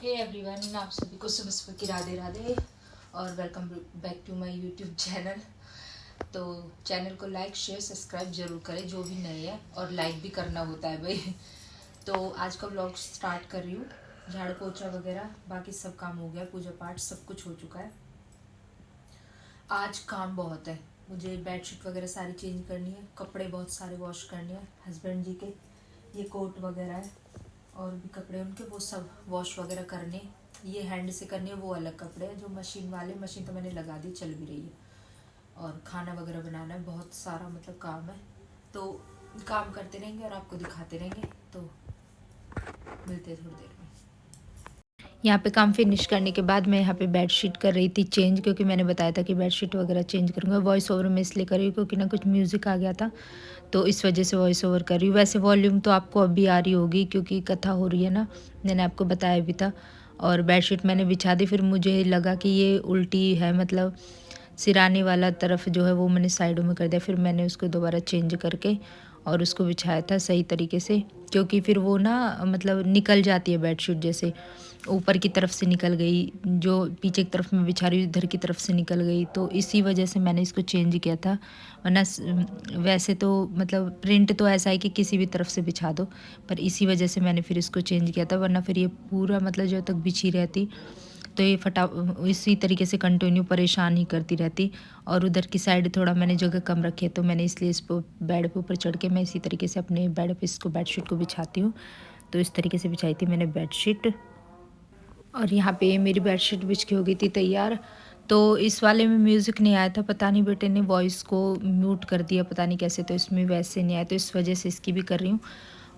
Hey everyone, आप सभी को सुबह सुबह की राधे राधे और welcome back to my YouTube channel. तो चैनल को लाइक शेयर सब्सक्राइब जरूर करें जो भी नए हैं, और लाइक भी करना होता है भाई। तो आज का व्लॉग स्टार्ट कर रही हूँ। झाड़ू पोछा वगैरह बाकी सब काम हो गया, पूजा पाठ सब कुछ हो चुका है। आज काम बहुत है, मुझे बेडशीट वगैरह सारी चेंज करनी है, कपड़े बहुत सारे वॉश करने हैं हस्बैंड जी के, ये कोट वगैरह है और भी कपड़े उनके, वो सब वॉश वगैरह करने। ये हैंड से करने, वो अलग कपड़े हैं जो मशीन वाले, मशीन तो मैंने लगा दी, चल भी रही है। और खाना वगैरह बनाना है, बहुत सारा मतलब काम है। तो काम करते रहेंगे और आपको दिखाते रहेंगे। तो मिलते हैं थोड़ी देर में। यहाँ पे काम फिनिश करने के बाद मैं यहाँ पे बेडशीट कर रही थी चेंज, क्योंकि मैंने बताया था कि बेडशीट वगैरह चेंज करूँगा। वॉइस ओवर में इसलिए कर रही हूँ क्योंकि ना कुछ म्यूज़िक आ गया था, तो इस वजह से वॉइस ओवर कर रही हूँ। वैसे वॉल्यूम तो आपको अभी आ रही होगी क्योंकि कथा हो रही है ना, मैंने आपको बताया भी था। और बेडशीट मैंने बिछा दी, फिर मुझे लगा कि ये उल्टी है, मतलब सिराने वाला तरफ जो है वो मैंने साइडों में कर दिया। फिर मैंने उसको दोबारा चेंज करके और उसको बिछाया था सही तरीके से, क्योंकि फिर वो ना मतलब निकल जाती है बेडशीट, जैसे ऊपर की तरफ से निकल गई, जो पीछे की तरफ मैं बिछा रही हूँ इधर की तरफ से निकल गई, तो इसी वजह से मैंने इसको चेंज किया था। वरना वैसे तो मतलब प्रिंट तो ऐसा है कि किसी भी तरफ से बिछा दो, पर इसी वजह से मैंने फिर इसको चेंज किया था। वरना फिर ये पूरा मतलब जब तक बिछी रहती तो ये इसी तरीके से कंटिन्यू परेशान ही करती रहती। और उधर की साइड थोड़ा मैंने जगह कम रखी है, तो मैंने इसलिए इसको बेड पे ऊपर चढ़ के मैं इसी तरीके से अपने बेड पे इसको बेडशीट को बिछाती हूँ। तो इस तरीके से बिछाई थी मैंने बेडशीट। और यहाँ पे मेरी बेडशीट बिछ के हो गई थी तैयार। तो इस वाले में म्यूज़िक नहीं आया था, पता नहीं बेटे ने वॉइस को म्यूट कर दिया, पता नहीं कैसे, तो इसमें वैसे नहीं आया, तो इस वजह से इसकी भी कर रही हूँ।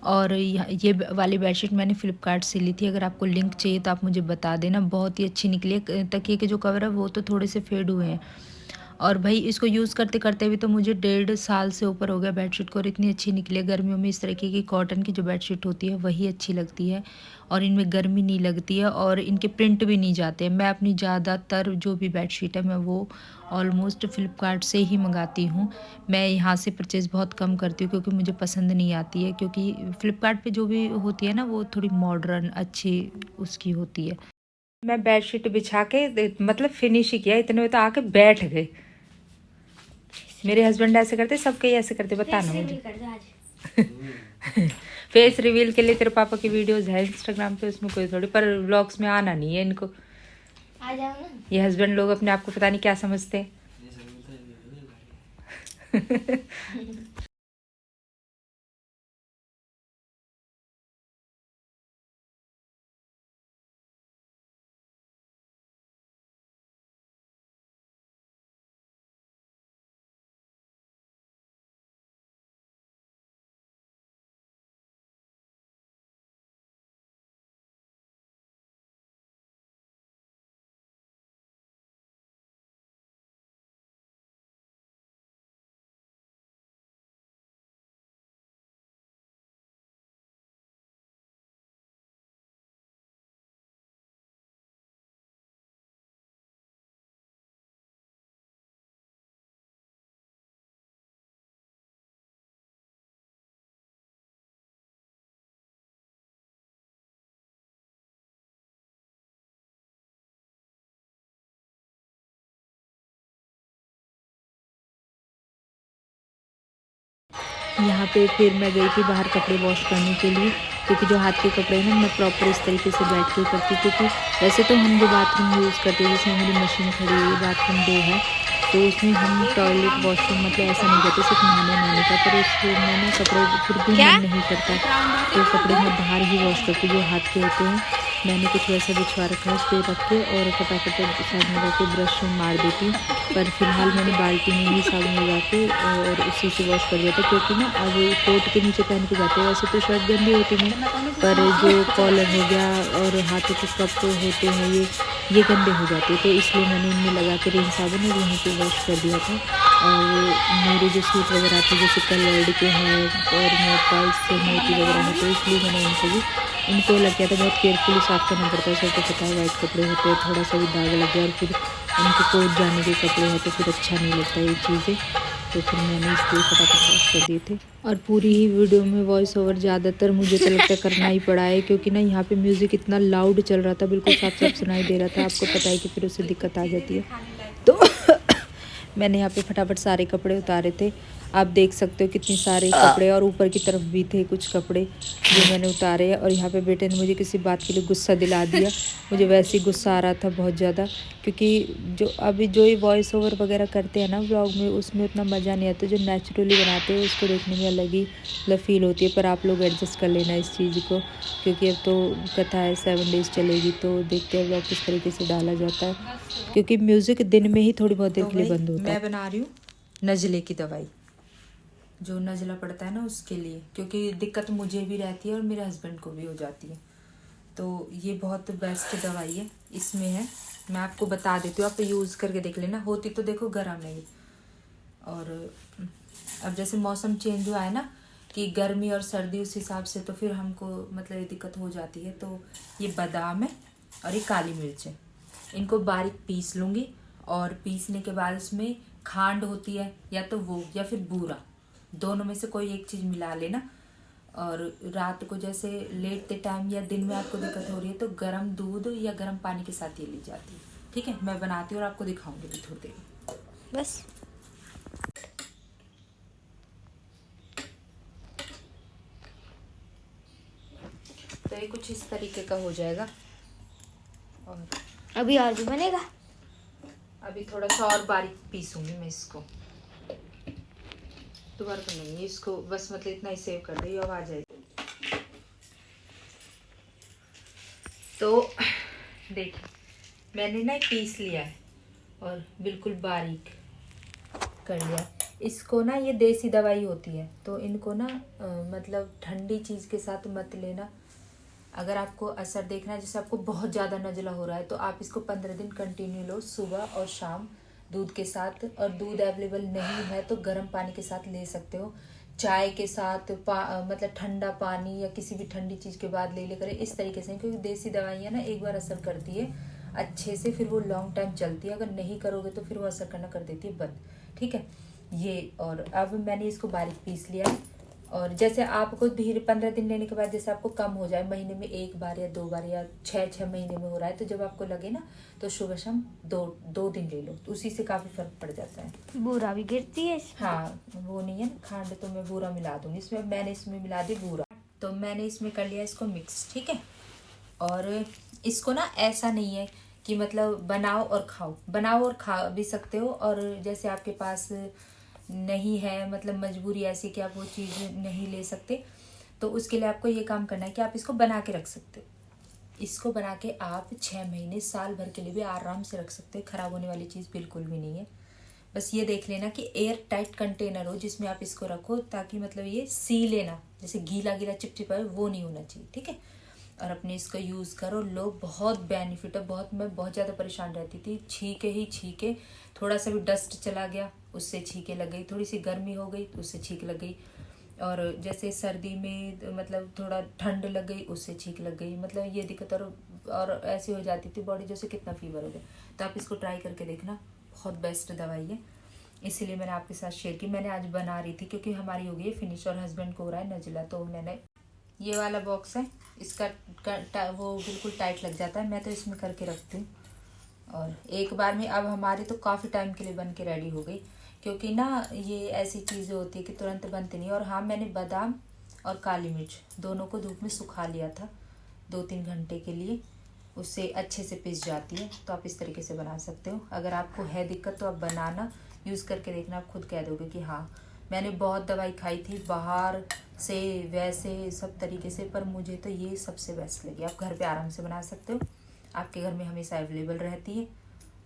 और ये वाली बेडशीट मैंने फ़्लिपकार्ट से ली थी, अगर आपको लिंक चाहिए तो आप मुझे बता देना, बहुत ही अच्छी निकली है। तकिए के जो कवर है वो तो थोड़े से फेड हुए हैं, और भाई इसको यूज़ करते करते भी तो मुझे 1.5 साल से ऊपर हो गया बेडशीट को, और इतनी अच्छी निकली है। गर्मियों में इस तरीके की कॉटन की जो बेडशीट होती है वही अच्छी लगती है, और इनमें गर्मी नहीं लगती है, और इनके प्रिंट भी नहीं जाते हैं। मैं अपनी ज़्यादातर जो भी बेडशीट है मैं वो ऑलमोस्ट फ़्लिपकार्ट से ही मंगाती हूँ। मैं यहाँ से परचेज़ बहुत कम करती हूँ क्योंकि मुझे पसंद नहीं आती है, क्योंकि फ़्लिपकार्ट पे जो भी होती है ना वो थोड़ी मॉडर्न अच्छी उसकी होती है। मैं बेडशीट बिछा के मतलब फिनिश ही किया, इतने में तो आके बैठ गए। मेरे हस्बैंड ऐसे करते, सबके ही ऐसे करते, बता ना मुझे। फेस रिवील के लिए तेरे पापा की वीडियोस है इंस्टाग्राम पे, उसमें कोई थोड़ी, पर व्लॉग्स में आना नहीं है इनको। आ जाओ ना। ये हस्बैंड लोग अपने आप को पता नहीं क्या समझते हैं। यहाँ पे फिर मैं गई थी बाहर कपड़े वॉश करने के लिए, क्योंकि जो हाथ के कपड़े हैं ना मैं प्रॉपर इस तरीके से बैठ के करती, क्योंकि वैसे तो हम जो बाथरूम यूज़ करते हैं जिसमें मेरी मशीन खड़ी हुई है, बाथरूम 2 है, तो उसमें हम टॉयलेट वॉशरूम मतलब ऐसा नहीं करते सिर्फ नहाने नहाने का, पर उसमें ना कपड़े फिर भी मन नहीं करता, तो कपड़े मैं बाहर ही वॉश करती जो हाथ के होते हैं। मैंने कुछ वैसा बिछवा रखा है, उस पर रख के और फटाफट साइड में रख के ब्रश से मार देती हूँ। पर फिलहाल मैंने बाल्टी में ही साबुन लगा के और उसी से वॉश कर दिया था, क्योंकि ना अब कोट के नीचे पहन के जाते हैं, वैसे तो शर्ट गंदी होती नहीं, पर जो कॉलर हो गया और हाथों के कप होते हैं ये गंदे हो जाते, तो इसलिए मैंने इनमें लगा के रिन साबुन और वहीं पे वॉश कर दिया था। और मेरे जो सूट वगैरह थे जैसे कलर्ड के हैं और पर्ल्स से मोती वगैरह है, तो इसलिए मैंने इनको लग गया था, बहुत केयरफुली साफ़ करना पड़ता है, सबको पता है वाइट कपड़े होते हैं, थोड़ा सा भी दाग लग गया और फिर उनके कोट जाने के कपड़े हैं तो फिर अच्छा नहीं लगता ये चीज़ें। तो फिर मैंने इसलिए फटाफट वॉश कर दिए थे। और पूरी ही वीडियो में वॉइस ओवर ज़्यादातर मुझे तो लगता है करना ही पड़ा है, क्योंकि ना यहाँ पे म्यूज़िक इतना लाउड चल रहा था, बिल्कुल साफ साफ सुनाई दे रहा था। आपको पता है कि फिर उससे दिक्कत आ जाती है। तो मैंने यहाँ पे फटाफट सारे कपड़े उतारे थे। आप देख सकते हो कितने सारे कपड़े, और ऊपर की तरफ भी थे कुछ कपड़े जो मैंने उतारे हैं। और यहाँ पे बेटे ने मुझे किसी बात के लिए गुस्सा दिला दिया। मुझे वैसे ही गुस्सा आ रहा था बहुत ज़्यादा, क्योंकि जो ये वॉइस ओवर वगैरह करते हैं ना व्लॉग में, उसमें उतना मज़ा नहीं आता। जो नेचुरली बनाते हैं उसको देखने में अलग ही फील होती है। पर आप लोग एडजस्ट कर लेना इस चीज़ को, क्योंकि अब तो कथा है 7 डेज़ चलेगी, तो देखते हैं व्लॉग किस तरीके से डाला जाता है, क्योंकि म्यूज़िक दिन में ही थोड़ी बहुत देर के लिए बंद होता है। मैं बना रही हूँ नज़ले की दवाई, जो नज़ला पड़ता है ना उसके लिए, क्योंकि दिक्कत मुझे भी रहती है और मेरे हस्बैंड को भी हो जाती है। तो ये बहुत बेस्ट दवाई है। इसमें है, मैं आपको बता देती हूँ, आप यूज़ करके देख लेना। होती तो देखो गर्म है ये, और अब जैसे मौसम चेंज हुआ है ना कि गर्मी और सर्दी, उस हिसाब से तो फिर हमको मतलब ये दिक्कत हो जाती है। तो ये बादाम है और ये काली मिर्च है, इनको बारीक पीस लूँगी। और पीसने के बाद इसमें खांड होती है, या तो वो या फिर बूरा, दोनों में से कोई एक चीज़ मिला लेना। और रात को जैसे लेटते टाइम या दिन में आपको दिक्कत हो रही है तो गर्म दूध या गर्म पानी के साथ ये ली जाती है। ठीक है, मैं बनाती हूँ और आपको दिखाऊंगी भी थोड़ी देर बस। तो ये कुछ इस तरीके का हो जाएगा। और अभी और भी बनेगा। अभी थोड़ा सा और बारीक पीसूंगी मैं इसको, दोबारा तो नहीं, इसको बस मतलब इतना ही सेव कर दे, अब आ जाएगी। तो देखिए मैंने ना पीस लिया है और बिल्कुल बारीक कर लिया। इसको ना, ये देसी दवाई होती है, तो इनको ना मतलब ठंडी चीज़ के साथ मत लेना। अगर आपको असर देखना है, जैसे आपको बहुत ज़्यादा नज़ला हो रहा है, तो आप इसको 15 दिन कंटिन्यू लो, सुबह और शाम दूध के साथ। और दूध अवेलेबल नहीं है तो गर्म पानी के साथ ले सकते हो, चाय के साथ, मतलब ठंडा पानी या किसी भी ठंडी चीज़ के बाद ले करें इस तरीके से। क्योंकि देसी दवाइयाँ ना एक बार असर करती है अच्छे से, फिर वो लॉन्ग टाइम चलती है। अगर नहीं करोगे तो फिर वो असर करना कर देती है बंद। ठीक है ये। और अब मैंने इसको बारीक पीस लिया है। और जैसे आपको धीरे 15 दिन लेने के बाद जैसे आपको कम हो जाए, महीने में 1 बार या 2 बार या 6 महीने में हो रहा है, तो जब आपको लगे ना तो सुबह शाम 2 दिन ले लो, तो उसी से काफ़ी फर्क पड़ जाता है। बूरा भी गिरती है। हाँ वो नहीं है ना खांड, तो मैं बूरा मिला दूंगी इसमें। मैंने इसमें मिला दी बूरा, तो मैंने इसमें कर लिया इसको मिक्स। ठीक है, और इसको ना ऐसा नहीं है कि मतलब बनाओ और खाओ, बनाओ और खा भी सकते हो। और जैसे आपके पास नहीं है, मतलब मजबूरी ऐसी कि आप वो चीज़ नहीं ले सकते, तो उसके लिए आपको ये काम करना है कि आप इसको बना के रख सकते हो। इसको बना के आप 6 महीने साल भर के लिए भी आराम से रख सकते हो, ख़राब होने वाली चीज़ बिल्कुल भी नहीं है। बस ये देख लेना कि एयर टाइट कंटेनर हो जिसमें आप इसको रखो, ताकि मतलब ये सी लेना, जैसे गीला गीला चिपचिपा है वो नहीं होना चाहिए। ठीक है, और अपने इसको यूज़ करो, लो, बहुत बेनिफिट है। मैं बहुत ज़्यादा परेशान रहती थी, छींके ही छींके, थोड़ा सा भी डस्ट चला गया उससे छींके लग गई, थोड़ी सी गर्मी हो गई तो उससे छींक लग गई, और जैसे सर्दी में मतलब थोड़ा ठंड लग गई उससे छींक लग गई, मतलब ये दिक्कत। और ऐसी हो जाती थी बॉडी जैसे कितना फीवर हो गया। तो आप इसको ट्राई करके देखना, बहुत बेस्ट दवाई है, इसीलिए मैंने आपके साथ शेयर की। मैंने आज बना रही थी क्योंकि हमारी हो गई है फिनिश और हस्बैंड को हो रहा है नज़ला, तो मैंने ये वाला बॉक्स है, इसका वो बिल्कुल टाइट लग जाता है, मैं तो इसमें करके रखती हूँ। और एक बार में अब हमारे तो काफ़ी टाइम के लिए बन के रेडी हो गई, क्योंकि ना ये ऐसी चीज़ें होती है कि तुरंत बनती नहीं। और हाँ, मैंने बादाम और काली मिर्च दोनों को धूप में सुखा लिया था 2-3 घंटे के लिए, उससे अच्छे से पिस जाती है। तो आप इस तरीके से बना सकते हो। अगर आपको है दिक्कत तो आप बनाना, यूज़ करके देखना, आप खुद कह दोगे कि हाँ मैंने बहुत दवाई खाई थी बाहर से, वैसे सब तरीके से, पर मुझे तो ये सबसे बेस्ट लगी। आप घर पे आराम से बना सकते हो, आपके घर में हमेशा अवेलेबल रहती है।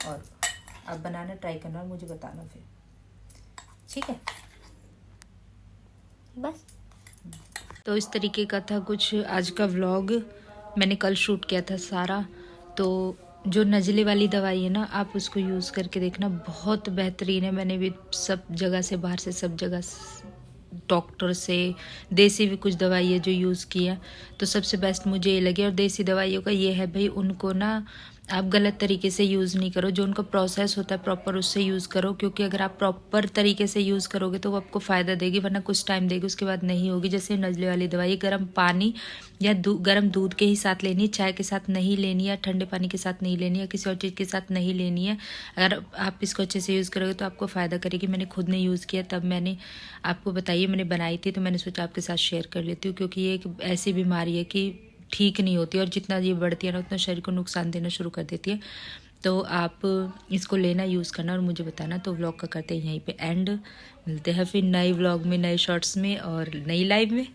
और आप बनाना ट्राई करना और मुझे बताना फिर, ठीक है। बस तो इस तरीके का था कुछ आज का व्लॉग, मैंने कल शूट किया था सारा। तो जो नज़ले वाली दवाई है ना, आप उसको यूज़ करके देखना, बहुत बेहतरीन है। मैंने भी सब जगह से, बाहर से, सब जगह डॉक्टर से, देसी भी कुछ दवाई है जो यूज़ किया, तो सबसे बेस्ट मुझे ये लगी। और देसी दवाइयों का ये है भाई, उनको ना आप गलत तरीके से यूज़ नहीं करो, जो उनका प्रोसेस होता है प्रॉपर उससे यूज़ करो, क्योंकि अगर आप प्रॉपर तरीके से यूज़ करोगे तो वो आपको फ़ायदा देगी, वरना कुछ टाइम देगी उसके बाद नहीं होगी। जैसे नज़ले वाली दवाई गर्म पानी या गर्म दूध के ही साथ लेनी है, चाय के साथ नहीं लेनी है, ठंडे पानी के साथ नहीं लेनी है, किसी और चीज़ के साथ नहीं लेनी है। अगर आप इसको अच्छे से यूज़ करोगे तो आपको फ़ायदा करेगी। मैंने खुद ने यूज़ किया, तब मैंने आपको बताइए, मैंने बनाई थी तो मैंने सोचा आपके साथ शेयर कर लेती हूँ, क्योंकि ये एक ऐसी बीमारी है कि ठीक नहीं होती, और जितना ये बढ़ती है ना उतना शरीर को नुकसान देना शुरू कर देती है। तो आप इसको लेना, यूज़ करना और मुझे बताना। तो व्लॉग का करते हैं यहीं पे एंड, मिलते हैं फिर नए व्लॉग में, नए शॉर्ट्स में और नई लाइव में।